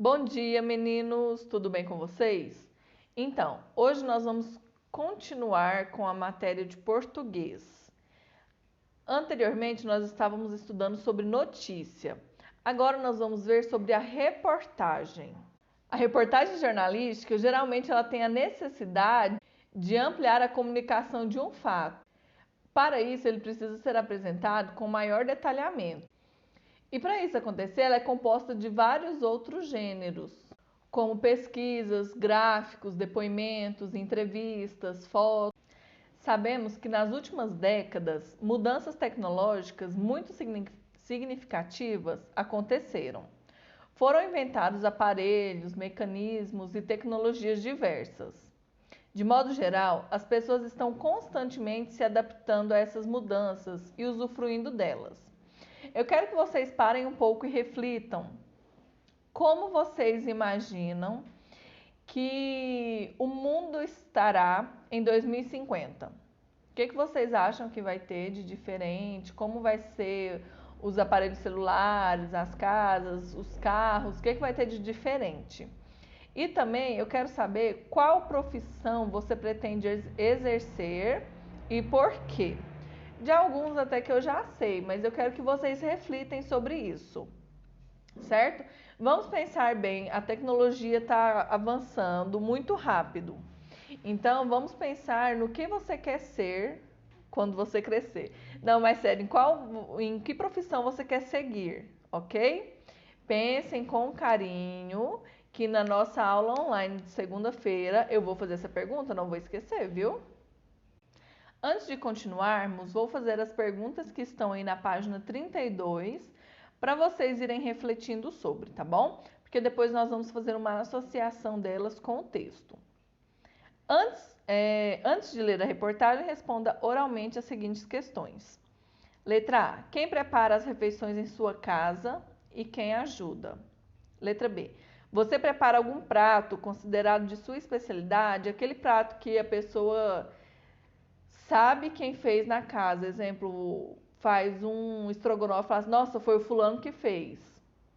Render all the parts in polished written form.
Bom dia, meninos! Tudo bem com vocês? Então, hoje nós vamos continuar com a matéria de português. Anteriormente, nós estávamos estudando sobre notícia. Agora nós vamos ver sobre a reportagem. A reportagem jornalística, geralmente, ela tem a necessidade de ampliar a comunicação de um fato. Para isso, ele precisa ser apresentado com maior detalhamento. E para isso acontecer, ela é composta de vários outros gêneros, como pesquisas, gráficos, depoimentos, entrevistas, fotos. Sabemos que nas últimas décadas, mudanças tecnológicas muito significativas aconteceram. Foram inventados aparelhos, mecanismos e tecnologias diversas. De modo geral, as pessoas estão constantemente se adaptando a essas mudanças e usufruindo delas. Eu quero que vocês parem um pouco e reflitam como vocês imaginam que o mundo estará em 2050. O que vocês acham que vai ter de diferente? Como vai ser os aparelhos celulares, as casas, os carros? O que vai ter de diferente? E também eu quero saber qual profissão você pretende exercer e por quê. De alguns até que eu já sei, mas eu quero que vocês reflitem sobre isso, certo? Vamos pensar bem, a tecnologia está avançando muito rápido. Então, vamos pensar no que você quer ser quando você crescer. Não, mas sério, em que profissão você quer seguir, ok? Pensem com carinho que na nossa aula online de segunda-feira eu vou fazer essa pergunta, não vou esquecer, viu? Antes de continuarmos, vou fazer as perguntas que estão aí na página 32 para vocês irem refletindo sobre, tá bom? Porque depois nós vamos fazer uma associação delas com o texto. Antes de ler a reportagem, responda oralmente as seguintes questões. Letra A. Quem prepara as refeições em sua casa e quem ajuda? Letra B. Você prepara algum prato considerado de sua especialidade, aquele prato que a pessoa sabe quem fez na casa? Exemplo, faz um estrogonofe e fala assim, nossa, foi o fulano que fez.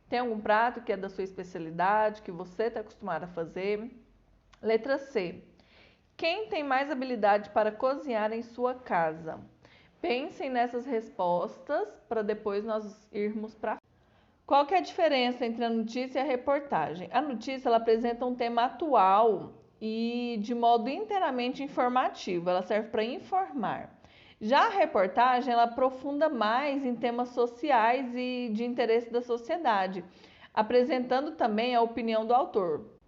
Tem algum prato que é da sua especialidade, que você está acostumado a fazer? Letra C. Quem tem mais habilidade para cozinhar em sua casa? Pensem nessas respostas para depois nós irmos para. Qual que é a diferença entre a notícia e a reportagem? A notícia ela apresenta um tema atual e de modo inteiramente informativo, ela serve para informar. Já a reportagem ela aprofunda mais em temas sociais e de interesse da sociedade, apresentando também a opinião do autor.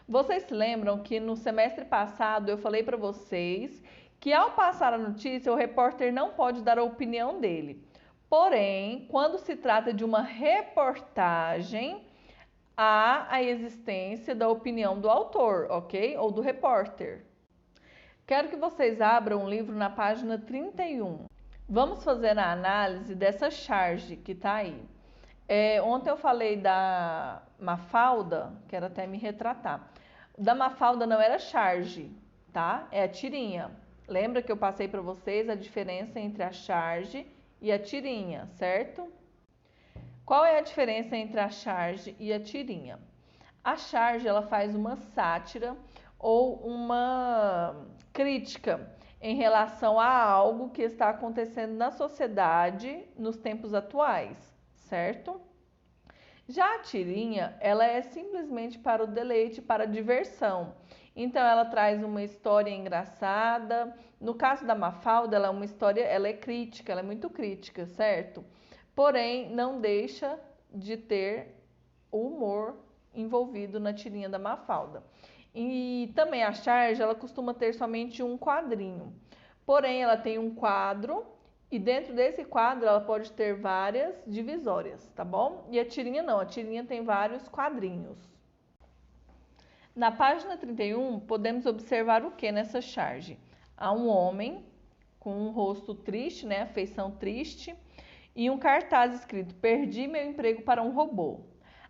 Vocês se lembram que no semestre passado eu falei para vocês que ao passar a notícia o repórter não pode dar a opinião dele. Porém, quando se trata de uma reportagem, há a existência da opinião do autor, ok? Ou do repórter. Quero que vocês abram o livro na página 31. Vamos fazer a análise dessa charge que está aí. Ontem eu falei da Mafalda, quero até me retratar. Da Mafalda não era charge, tá? É a tirinha. Lembra que eu passei para vocês a diferença entre a charge e a tirinha, certo? Qual é a diferença entre a charge e a tirinha? A charge ela faz uma sátira ou uma crítica em relação a algo que está acontecendo na sociedade nos tempos atuais, certo? Já a tirinha, ela é simplesmente para o deleite, para a diversão. Então ela traz uma história engraçada. No caso da Mafalda, ela é uma história, ela é crítica, ela é muito crítica, certo? Porém, não deixa de ter o humor envolvido na tirinha da Mafalda. E também a charge, ela costuma ter somente um quadrinho. Porém, ela tem um quadro e dentro desse quadro ela pode ter várias divisórias, tá bom? E a tirinha não, a tirinha tem vários quadrinhos. Na página 31, podemos observar o que nessa charge? Há um homem com um rosto triste, né, feição triste, e um cartaz escrito: perdi meu emprego para um robô.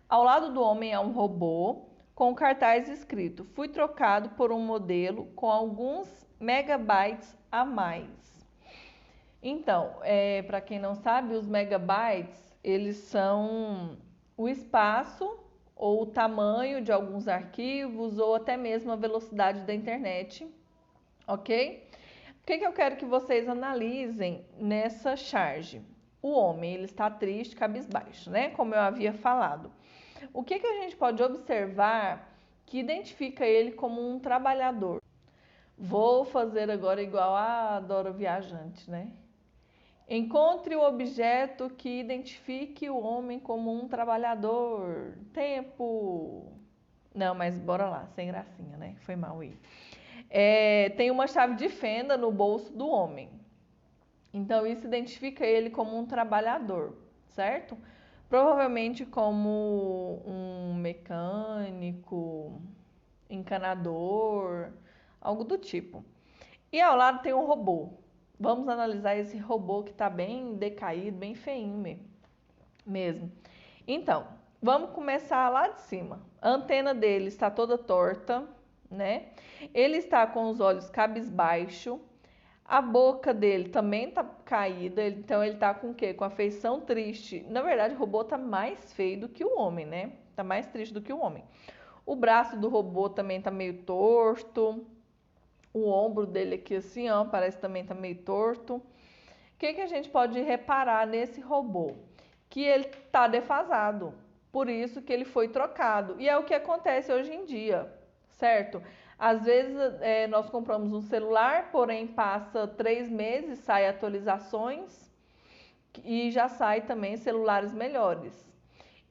Ao lado do homem há um robô com um cartaz escrito: fui trocado por um modelo com alguns megabytes a mais. Então, para quem não sabe, os megabytes, eles são o espaço ou o tamanho de alguns arquivos, ou até mesmo a velocidade da internet, ok? O que eu quero que vocês analisem nessa charge? O homem, ele está triste, cabisbaixo, né? Como eu havia falado. O que a gente pode observar que identifica ele como um trabalhador? Vou fazer agora igual a Dora Viajante, né? Encontre o objeto que identifique o homem como um trabalhador. Tempo. Não, mas bora lá, sem gracinha, né? Foi mal aí. Tem uma chave de fenda no bolso do homem. Então, isso identifica ele como um trabalhador, certo? Provavelmente como um mecânico, encanador, algo do tipo. E ao lado tem um robô. Vamos analisar esse robô que está bem decaído, bem feinho mesmo. Então, vamos começar lá de cima. A antena dele está toda torta, né? Ele está com os olhos cabisbaixo. A boca dele também tá caída, então ele tá com o quê? Com a feição triste. Na verdade, o robô tá mais feio do que o homem, né? Tá mais triste do que o homem. O braço do robô também tá meio torto. O ombro dele aqui assim, ó, parece também tá meio torto. O que a gente pode reparar nesse robô? Que ele tá defasado. Por isso que ele foi trocado. E é o que acontece hoje em dia, certo? Às vezes nós compramos um celular, porém passa 3 meses, sai atualizações e já sai também celulares melhores.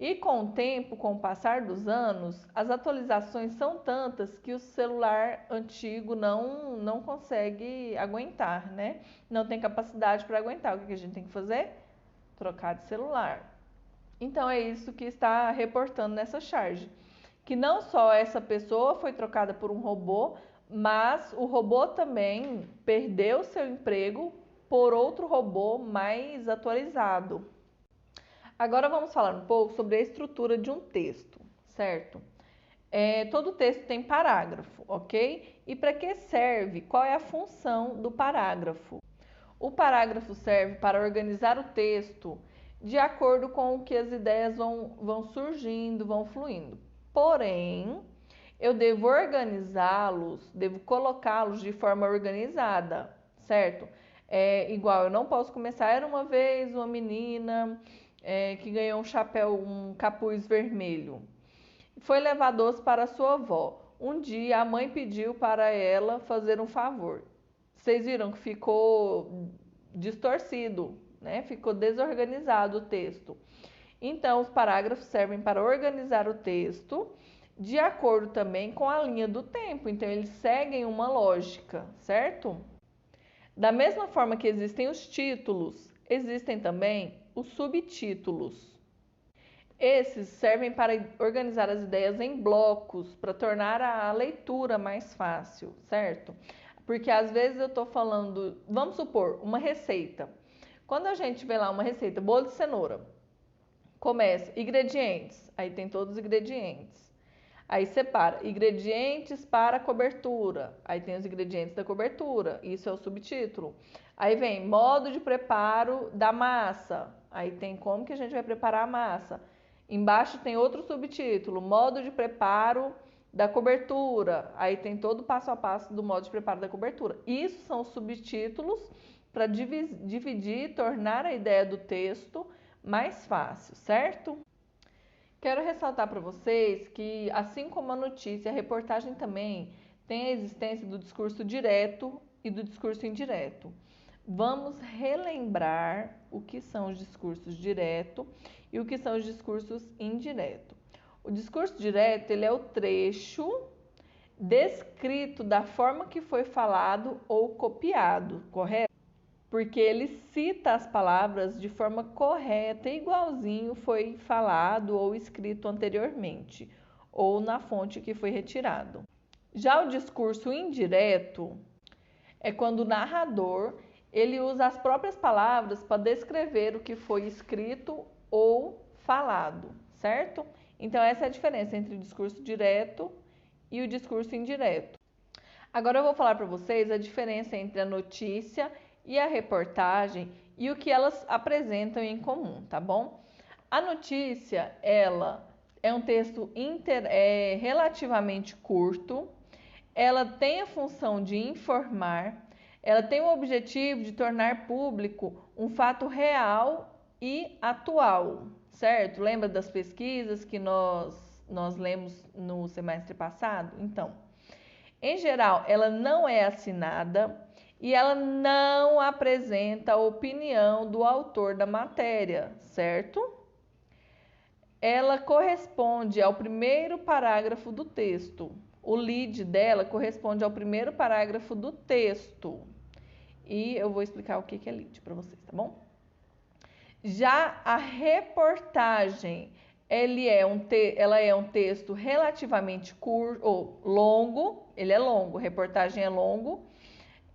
E com o tempo, com o passar dos anos, as atualizações são tantas que o celular antigo não consegue aguentar, né? Não tem capacidade para aguentar. O que a gente tem que fazer? Trocar de celular. Então é isso que está reportando nessa charge. Que não só essa pessoa foi trocada por um robô, mas o robô também perdeu seu emprego por outro robô mais atualizado. Agora vamos falar um pouco sobre a estrutura de um texto, certo? Todo texto tem parágrafo, ok? E para que serve? Qual é a função do parágrafo? O parágrafo serve para organizar o texto de acordo com o que as ideias vão surgindo, vão fluindo. Porém, eu devo organizá-los, devo colocá-los de forma organizada, certo? Igual, eu não posso começar, era uma vez uma menina que ganhou um chapéu, um capuz vermelho. Foi levar doce para sua avó. Um dia a mãe pediu para ela fazer um favor. Vocês viram que ficou distorcido, né? Ficou desorganizado o texto. Então, os parágrafos servem para organizar o texto de acordo também com a linha do tempo. Então, eles seguem uma lógica, certo? Da mesma forma que existem os títulos, existem também os subtítulos. Esses servem para organizar as ideias em blocos, para tornar a leitura mais fácil, certo? Porque às vezes eu estou falando, vamos supor, uma receita. Quando a gente vê lá uma receita, bolo de cenoura, começa ingredientes, aí tem todos os ingredientes. Aí separa ingredientes para cobertura, aí tem os ingredientes da cobertura, isso é o subtítulo. Aí vem modo de preparo da massa, aí tem como que a gente vai preparar a massa. Embaixo tem outro subtítulo, modo de preparo da cobertura, aí tem todo o passo a passo do modo de preparo da cobertura. Isso são subtítulos para dividir e tornar a ideia do texto mais fácil, certo? Quero ressaltar para vocês que, assim como a notícia, a reportagem também tem a existência do discurso direto e do discurso indireto. Vamos relembrar o que são os discursos direto e o que são os discursos indireto. O discurso direto, ele é o trecho descrito da forma que foi falado ou copiado, correto? Porque ele cita as palavras de forma correta, igualzinho foi falado ou escrito anteriormente, ou na fonte que foi retirado. Já o discurso indireto é quando o narrador ele usa as próprias palavras para descrever o que foi escrito ou falado, certo? Então essa é a diferença entre o discurso direto e o discurso indireto. Agora eu vou falar para vocês a diferença entre a notícia e a reportagem e o que elas apresentam em comum, tá bom? A notícia, ela é um texto relativamente curto, ela tem a função de informar, ela tem o objetivo de tornar público um fato real e atual, certo? Lembra das pesquisas que nós lemos no semestre passado? Então, em geral, ela não é assinada e ela não apresenta a opinião do autor da matéria, certo? Ela corresponde ao primeiro parágrafo do texto. O lead dela corresponde ao primeiro parágrafo do texto. E eu vou explicar o que é lead para vocês, tá bom? Já a reportagem, ela é um texto relativamente curto, ou longo, ele é longo, reportagem é longo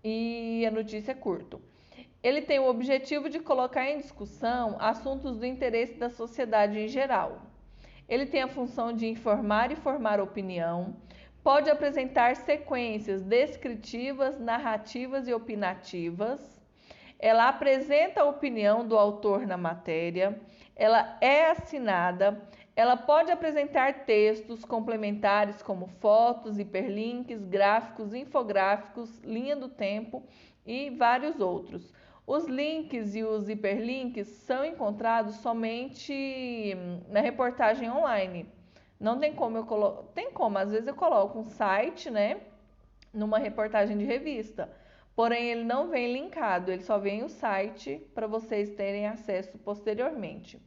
e a notícia é curto. Ele tem o objetivo de colocar em discussão assuntos do interesse da sociedade em geral. Ele tem a função de informar e formar opinião, pode apresentar sequências descritivas, narrativas e opinativas. Ela apresenta a opinião do autor na matéria, ela é assinada, ela pode apresentar textos complementares como fotos, hiperlinks, gráficos, infográficos, linha do tempo e vários outros. Os links e os hiperlinks são encontrados somente na reportagem online. Não tem como eu colocar. Tem como, às vezes eu coloco um site, né? Numa reportagem de revista. Porém, ele não vem linkado, ele só vem o site para vocês terem acesso posteriormente.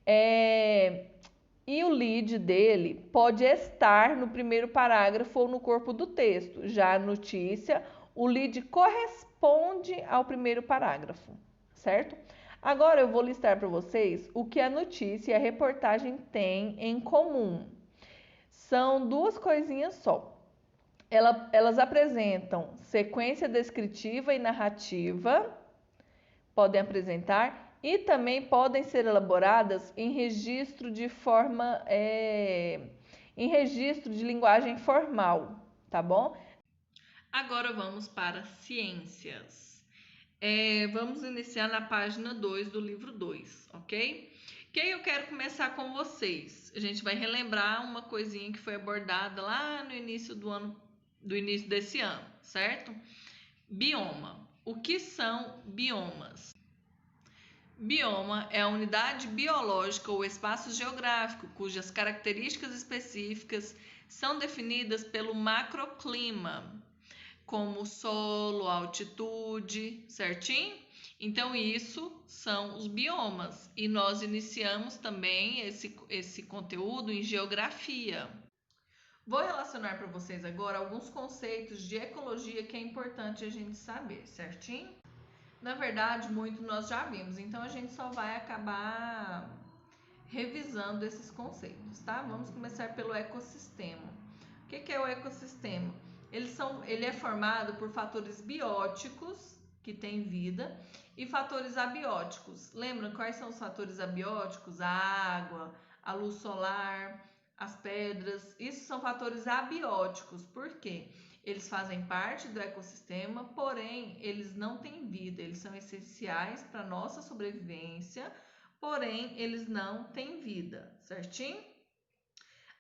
E o lead dele pode estar no primeiro parágrafo ou no corpo do texto. Já a notícia, o lead corresponde ao primeiro parágrafo, certo? Agora eu vou listar para vocês o que a notícia e a reportagem têm em comum. São duas coisinhas só. Elas apresentam sequência descritiva e narrativa, podem apresentar, e também podem ser elaboradas em registro de em registro de linguagem formal, tá bom? Agora vamos para ciências. Vamos iniciar na página 2 do livro 2, ok? Que aí eu quero começar com vocês. A gente vai relembrar uma coisinha que foi abordada lá no início do início desse ano, certo? Bioma. O que são biomas? Bioma é a unidade biológica ou espaço geográfico cujas características específicas são definidas pelo macroclima, como solo, altitude, certinho? Então, isso são os biomas. E nós iniciamos também esse conteúdo em geografia. Vou relacionar para vocês agora alguns conceitos de ecologia que é importante a gente saber, certinho? Na verdade, muito nós já vimos, então a gente só vai acabar revisando esses conceitos, tá? Vamos começar pelo ecossistema. O que é o ecossistema? Ele é formado por fatores bióticos, que têm vida, e fatores abióticos. Lembram quais são os fatores abióticos? A água, a luz solar, as pedras. Isso são fatores abióticos. Por quê? Eles fazem parte do ecossistema, porém eles não têm vida. Eles são essenciais para a nossa sobrevivência, porém eles não têm vida, certinho?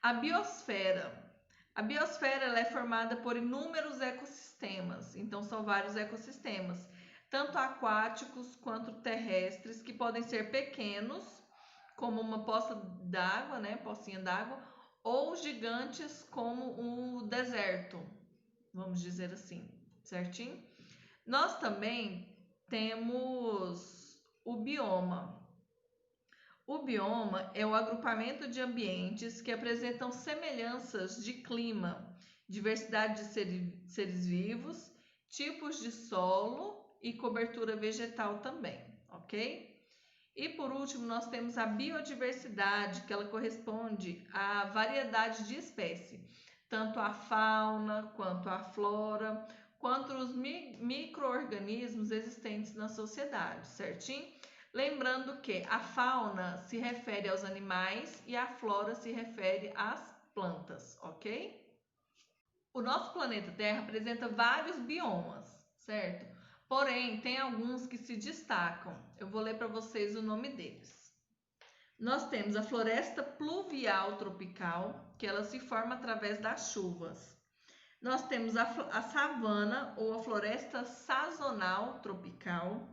A biosfera. A biosfera ela é formada por inúmeros ecossistemas, então são vários ecossistemas, tanto aquáticos quanto terrestres, que podem ser pequenos, como uma poça d'água, né, pocinha d'água, ou gigantes como um deserto, vamos dizer assim, certinho? Nós também temos o bioma. O bioma é o agrupamento de ambientes que apresentam semelhanças de clima, diversidade de seres vivos, tipos de solo e cobertura vegetal também, ok? E por último, nós temos a biodiversidade, que ela corresponde à variedade de espécie, tanto a fauna quanto a flora, quanto os micro-organismos existentes na sociedade, certinho? Lembrando que a fauna se refere aos animais e a flora se refere às plantas, ok? O nosso planeta Terra apresenta vários biomas, certo? Porém, tem alguns que se destacam. Eu vou ler para vocês o nome deles. Nós temos a floresta pluvial tropical, que ela se forma através das chuvas. Nós temos a savana ou a floresta sazonal tropical.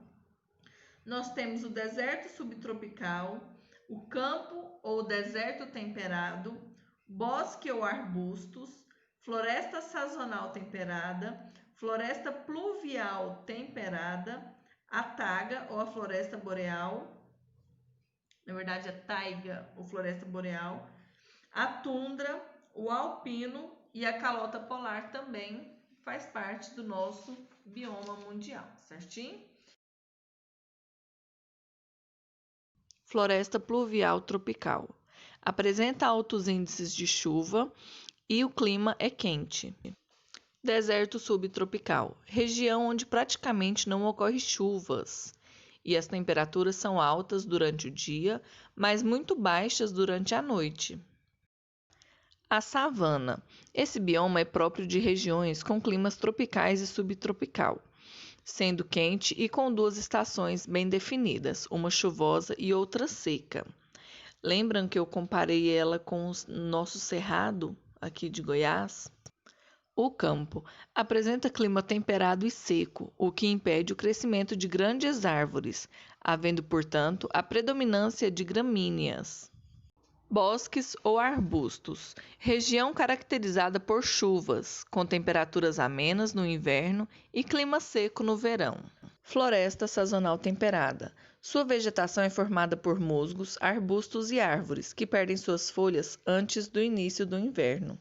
Nós temos o deserto subtropical, o campo ou deserto temperado, bosque ou arbustos, floresta sazonal temperada, floresta pluvial temperada, a taiga ou a floresta boreal, na verdade a taiga ou floresta boreal, a tundra, o alpino e a calota polar também faz parte do nosso bioma mundial, certinho? Floresta pluvial tropical. Apresenta altos índices de chuva e o clima é quente. Deserto subtropical. Região onde praticamente não ocorre chuvas e as temperaturas são altas durante o dia, mas muito baixas durante a noite. A savana. Esse bioma é próprio de regiões com climas tropicais e subtropical, sendo quente e com duas estações bem definidas, uma chuvosa e outra seca. Lembram que eu comparei ela com o nosso cerrado aqui de Goiás? O campo apresenta clima temperado e seco, o que impede o crescimento de grandes árvores, havendo, portanto, a predominância de gramíneas. Bosques ou arbustos. Região caracterizada por chuvas, com temperaturas amenas no inverno e clima seco no verão. Floresta sazonal temperada. Sua vegetação é formada por musgos, arbustos e árvores, que perdem suas folhas antes do início do inverno.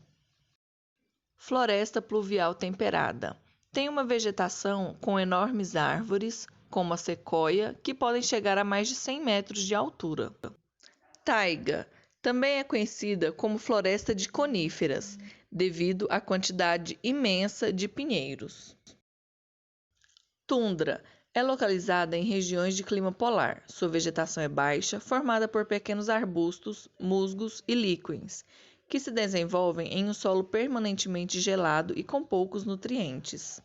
Floresta pluvial temperada. Tem uma vegetação com enormes árvores, como a sequoia, que podem chegar a mais de 100 metros de altura. Taiga. Também é conhecida como floresta de coníferas, devido à quantidade imensa de pinheiros. Tundra é localizada em regiões de clima polar. Sua vegetação é baixa, formada por pequenos arbustos, musgos e líquens, que se desenvolvem em um solo permanentemente gelado e com poucos nutrientes.